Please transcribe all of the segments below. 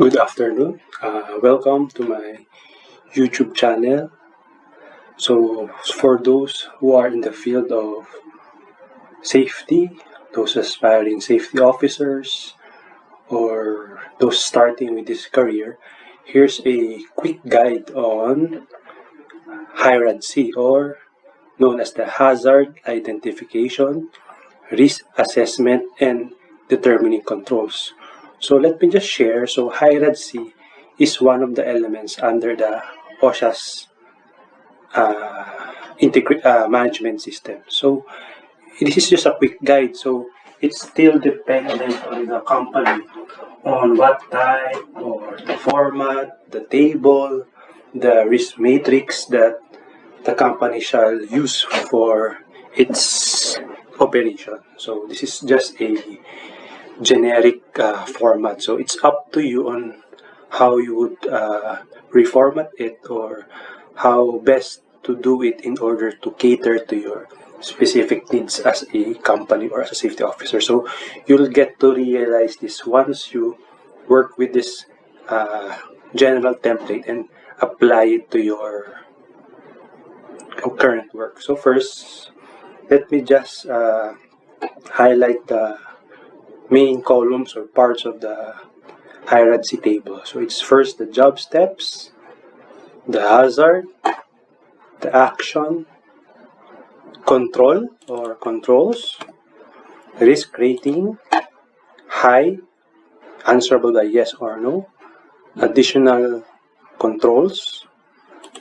Good afternoon. Welcome to my YouTube channel. So, for those who are in the field of safety, those aspiring safety officers, or those starting with this career, here's a quick guide on HIRADC, or known as the Hazard Identification, Risk Assessment, and Determining Controls. So let me just share. So HIRAC is one of the elements under the OSHA's management system. So this is just a quick guide. So it's still dependent on the company on what type or the format, the table, the risk matrix that the company shall use for its operation. So this is just a generic format. So it's up to you on how you would reformat it or how best to do it in order to cater to your specific needs as a company or as a safety officer. So you'll get to realize this once you work with this general template and apply it to your current work. So first, let me just highlight the main columns or parts of the HIRAC table. So it's first the job steps, the hazard, the action, control or controls, risk rating, high, answerable by yes or no, additional controls,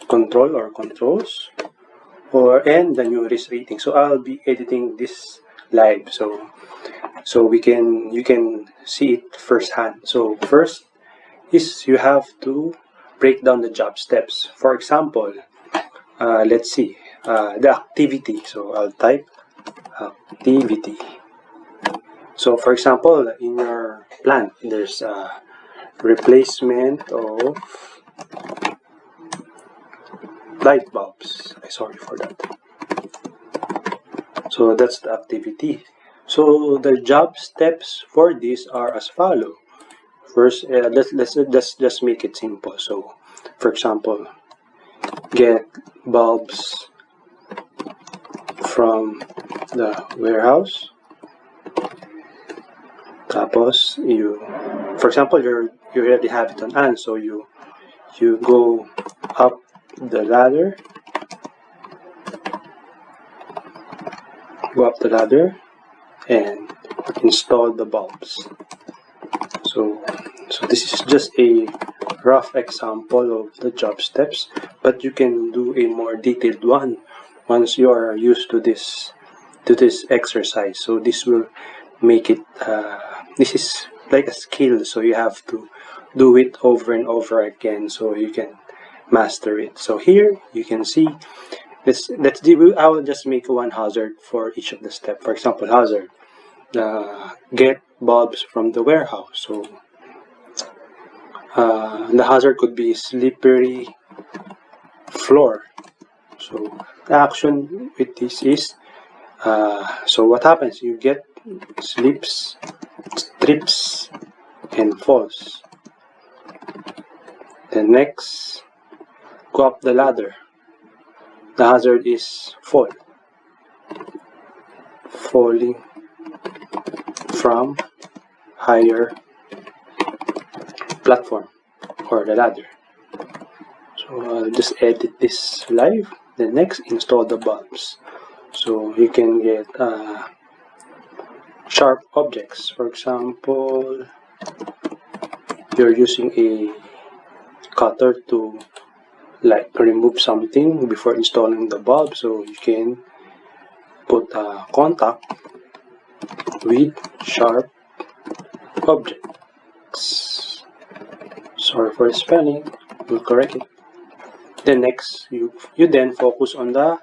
control or controls, and the new risk rating. So I'll be editing this live, so you can see it firsthand. So first is you have to break down the job steps. For example, let's see the activity. So I'll type activity. So for example, in your plant, there's a replacement of light bulbs. Sorry for that. So that's the activity. So the job steps for this are as follow. First, let's just make it simple. So, for example, get bulbs from the warehouse. Tapos for example, you already have it on hand, so you go up the ladder. Go up the ladder and install the bulbs. So this is just a rough example of the job steps, but you can do a more detailed one once you are used to this exercise. So this will make it this is like a skill, so you have to do it over and over again so you can master it. So here you can see, I will just make one hazard for each of the steps. For example, hazard, get bulbs from the warehouse. So the hazard could be slippery floor. So the action with this is, so what happens? You get slips, trips, and falls. Then next, go up the ladder. The hazard is falling from higher platform or the ladder. So I'll just edit this live. Then next, install the bulbs. So you can get sharp objects. For example, you're using a cutter to remove something before installing the bulb, so you can put contact with sharp objects. Sorry for the spelling, we'll correct it. Then next, you then focus on the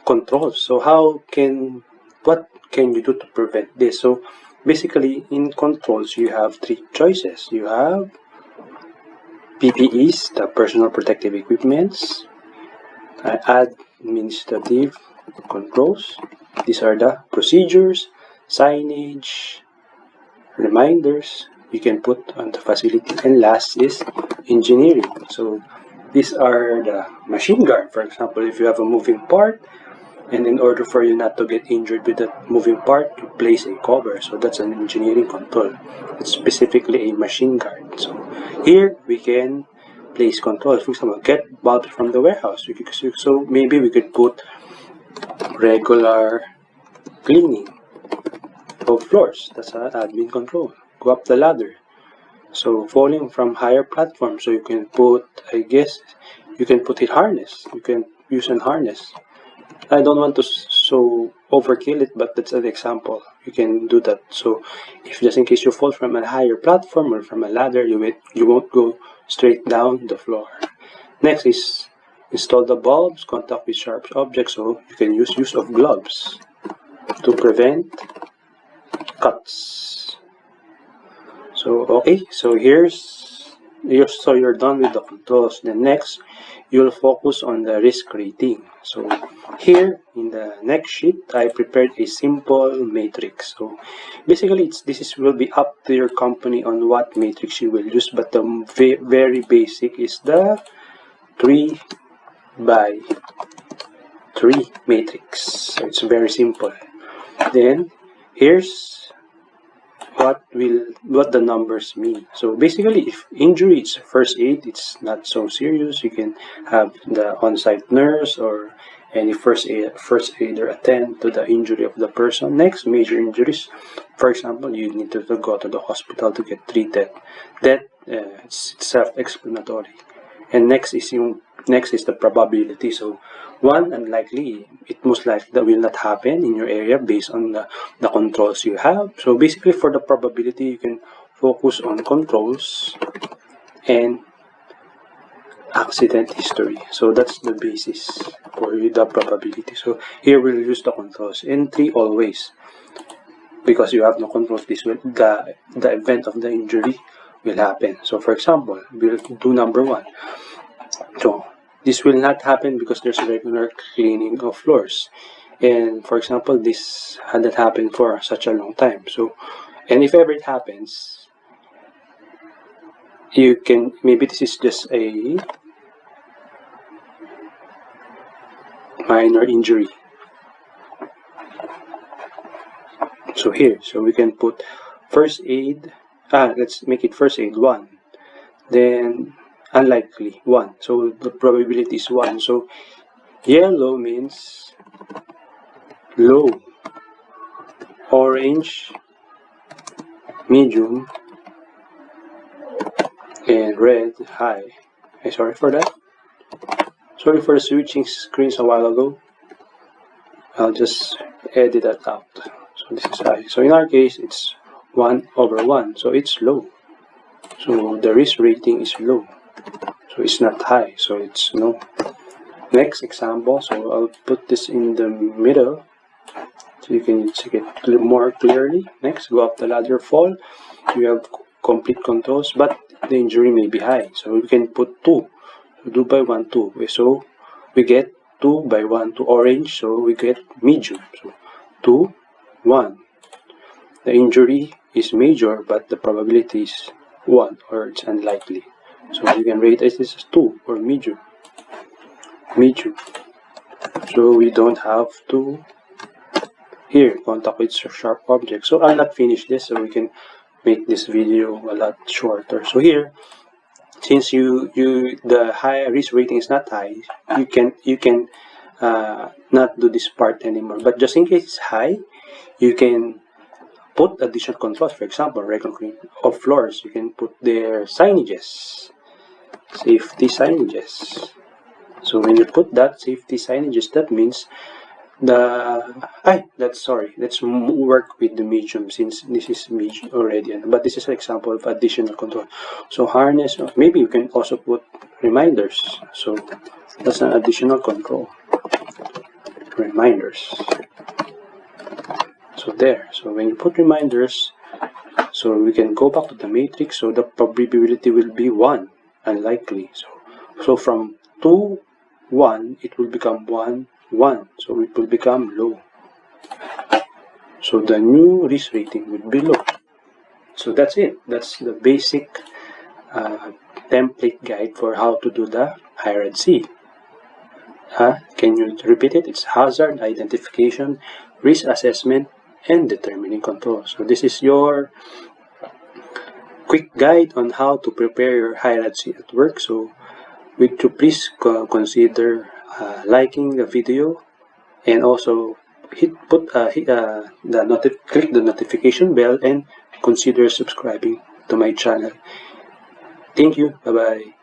controls. So what can you do to prevent this? So basically, in controls, you have three choices. You have PPEs, the personal protective equipments, administrative controls. These are the procedures, signage, reminders, you can put on the facility. And last is engineering. So these are the machine guard. For example, if you have a moving part, and in order for you not to get injured with that moving part, you place a cover. So that's an engineering control. It's specifically a machine guard. So here we can place controls. For example, get bulbs from the warehouse. So maybe we could put regular cleaning of floors. That's an admin control. Go up the ladder. So falling from higher platform. So you can put, I guess, you can put it harness. You can use an harness. I don't want to so overkill it, but that's an example. You can do that. So if just in case you fall from a higher platform or from a ladder, you won't go straight down the floor. Next is install the bulbs, contact with sharp objects. So you can use of gloves to prevent cuts. So okay, so you're done with the controls. Then next, you'll focus on the risk rating. So here in the next sheet, I prepared a simple matrix. So basically, this will be up to your company on what matrix you will use, but the very basic is the 3 by 3 matrix. So it's very simple. Then here's what the numbers mean. So basically, if injury is first aid, it's not so serious. You can have the on-site nurse or any first aider attend to the injury of the person. Next, major injuries. For example, you need to go to the hospital to get treated. That it's self-explanatory. And next is the probability. So 1, unlikely, it most likely that will not happen in your area based on the controls you have. So basically, for the probability, you can focus on controls and accident history. So that's the basis for the probability. So here we'll use the controls. Entry always, because you have no controls, the event of the injury will happen. So for example, we'll do number 1. So this will not happen because there's regular cleaning of floors. And for example, this hadn't happened for such a long time. So, and if ever it happens, you can, maybe this is just a minor injury. So here, so we can put first aid, let's make it first aid 1. Then unlikely 1. So the probability is 1. So yellow means low, orange medium, and red high. Sorry for that. Sorry for switching screens a while ago. I'll just edit that out. So this is high. So in our case, it's 1/1. So it's low. So the risk rating is low. So it's not high. So it's no. Next example. So I'll put this in the middle so you can see it more clearly. Next, go up the ladder, fall. You have complete controls, but the injury may be high. So we can put 2. So 2 by 1, 2. So we get 2 by 1, 2 orange. So we get medium. So 2, 1. The injury is major, but the probability is 1, or it's unlikely. So we can rate this as 2 or medium. Medium. So we don't have to here contact with sharp objects. So I'll not finish this, so we can make this video a lot shorter. So here, since the high risk rating is not high, you can not do this part anymore. But just in case it's high, you can put additional controls. For example, regular cleaning of floors. You can put their signages, safety signages. So when you put that safety signages, that means let's work with the medium, since this is medium already. But this is an example of additional control. So harness, maybe you can also put reminders. So that's an additional control. Reminders. So there. So when you put reminders, so we can go back to the matrix. So the probability will be 1, unlikely. So from 2, 1, it will become 1, 1. So it will become low. So the new risk rating will be low. So that's it. That's the basic template guide for how to do the HIRAC. Can you repeat it? It's hazard identification, risk assessment, and determining control. So this is your quick guide on how to prepare your HIRAC at work. So would you please consider liking the video, and also click the notification bell, and consider subscribing to my channel. Thank you. Bye bye.